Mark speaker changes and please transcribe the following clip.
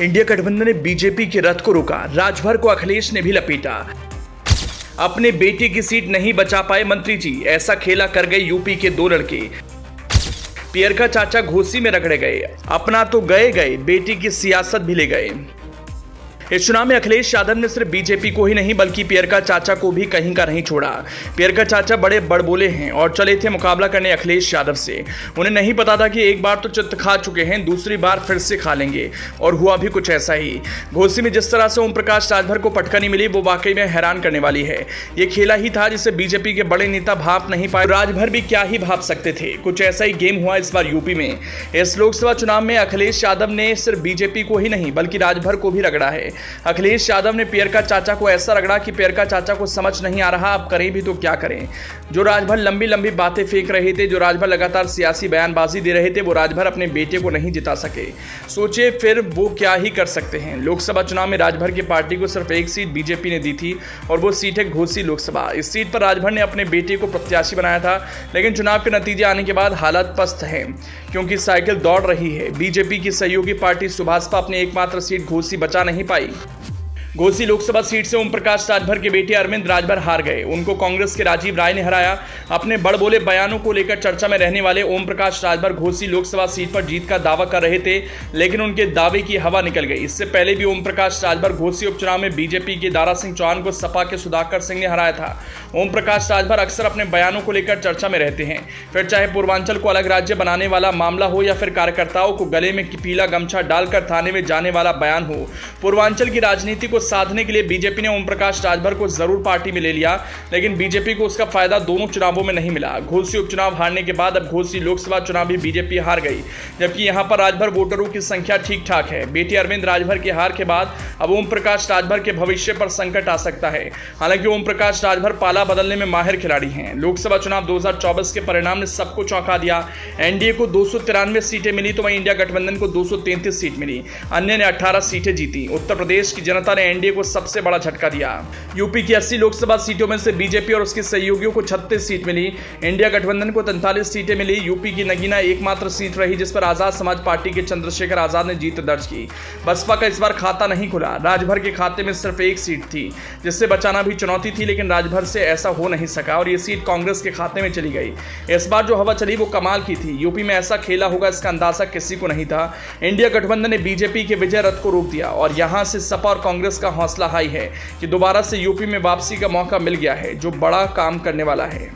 Speaker 1: India गठबंधन ने BJP के रथ को रोका, राजभर को अखिलेश ने भी लपेटा। अपने बेटे की सीट नहीं बचा पाए मंत्री जी, ऐसा खेला कर गए यूपी के दो लड़के। पियर का चाचा घोसी में रगड़े गए, अपना तो गए बेटी की सियासत भी ले गए। इस चुनाव में अखिलेश यादव ने सिर्फ बीजेपी को ही नहीं बल्कि पियर का चाचा को भी कहीं का नहीं छोड़ा। पियर का चाचा बड़े बड़बोले हैं और चले थे मुकाबला करने अखिलेश यादव से। उन्हें नहीं पता था कि एक बार तो चित्त खा चुके हैं, दूसरी बार फिर से खा लेंगे, और हुआ भी कुछ ऐसा ही। घोसी में जिस तरह से ओम प्रकाश राजभर को पटकनी मिली वो वाकई में हैरान करने वाली है। ये खेला ही था जिसे बीजेपी के बड़े नेता भाप नहीं पाए, राजभर भी क्या ही भाप सकते थे। कुछ ऐसा ही गेम हुआ इस बार यूपी में। इस लोकसभा चुनाव में अखिलेश यादव ने सिर्फ बीजेपी को ही नहीं बल्कि राजभर को भी रगड़ा है। अखिलेश यादव ने पियर का चाचा को ऐसा रगड़ा कि पियर का चाचा को समझ नहीं आ रहा अब करें भी तो क्या करें। जो राजभर लंबी लंबी बातें फेंक रहे थे, जो राजभर लगातार सियासी बयानबाजी दे रहे थे, वो राजभर अपने बेटे को नहीं जिता सके। सोचे फिर वो क्या ही कर सकते हैं। लोकसभा चुनाव में राजभर की पार्टी को सिर्फ एक सीट बीजेपी ने दी थी और वो सीट है घोसी लोकसभा। इस सीट पर राजभर ने अपने बेटे को प्रत्याशी बनाया था, लेकिन चुनाव के नतीजे आने के बाद हालात पस्त हैं क्योंकि साइकिल दौड़ रही है। बीजेपी की सहयोगी पार्टी सुभाषपा अपनी एकमात्र सीट घोसी बचा नहीं पाई। घोसी लोकसभा सीट से ओम प्रकाश राजभर के बेटे अरविंद राजभर हार गए। उनको कांग्रेस के राजीव राय ने हराया। अपने बड़बोले बयानों को लेकर चर्चा में रहने वाले ओम प्रकाश राजभर घोसी लोकसभा सीट पर जीत का दावा कर रहे थे, लेकिन उनके दावे की हवा निकल गई। इससे पहले भी ओम प्रकाश राजभर घोसी उपचुनाव में बीजेपी के दारा सिंह चौहान को सपा के सुधाकर सिंह ने हराया था। ओम प्रकाश राजभर अक्सर अपने बयानों को लेकर चर्चा में रहते हैं, फिर चाहे पूर्वांचल को अलग राज्य बनाने वाला मामला हो या फिर कार्यकर्ताओं को गले में पीला गमछा डालकर थाने में जाने वाला बयान हो। पूर्वांचल की राजनीति को साधने के लिए बीजेपी ने ओम प्रकाश राजभर को जरूर पार्टी में ले लिया, लेकिन बीजेपी को उसका फायदा दोनों चुनावों में नहीं मिला। घोसी उपचुनाव हारने के बाद अब घोसी लोकसभा चुनाव भी बीजेपी हार गई, जबकि यहां पर राजभर वोटरों की संख्या ठीक ठाक है। बेटे अरविंद राजभर की हार के बाद अब ओम प्रकाश राजभर के भविष्य पर संकट आ सकता है। हालांकि ओम प्रकाश राजभर पाला बदलने में माहिर खिलाड़ी हैं। लोकसभा चुनाव 2024 के परिणाम ने सबको चौंका दिया। एनडीए को 293 सीटें मिली तो वहीं इंडिया गठबंधन को 233 सीट मिली, अन्य ने 18 सीटें जीती। उत्तर प्रदेश की जनता ने एनडीए को सबसे बड़ा झटका दिया। यूपी की 80 लोकसभा सीटों में से बीजेपी और उसके सहयोगियों को 36 सीट मिली। इंडिया गठबंधन को 43 सीटें मिली। यूपी की नगीना एकमात्र सीट रही जिस पर आजाद समाज पार्टी के चंद्रशेखर आजाद ने जीत दर्ज की। बसपा का इस बार खाता नहीं खुला। राजभर के खाते में सिर्फ एक सीट थी, जिससे बचाना भी चुनौती थी, लेकिन राजभर से ऐसा हो नहीं सका और ये सीट कांग्रेस के खाते में चली गई। इस बार जो हवा चली वो कमाल की थी। यूपी में ऐसा खेला होगा इसका अंदाजा किसी को नहीं था। इंडिया गठबंधन ने बीजेपी के विजय रथ को रोक दिया और यहां से सपा और कांग्रेस का हौसला हाई है कि दोबारा से यूपी में वापसी का मौका मिल गया है, जो बड़ा काम करने वाला है।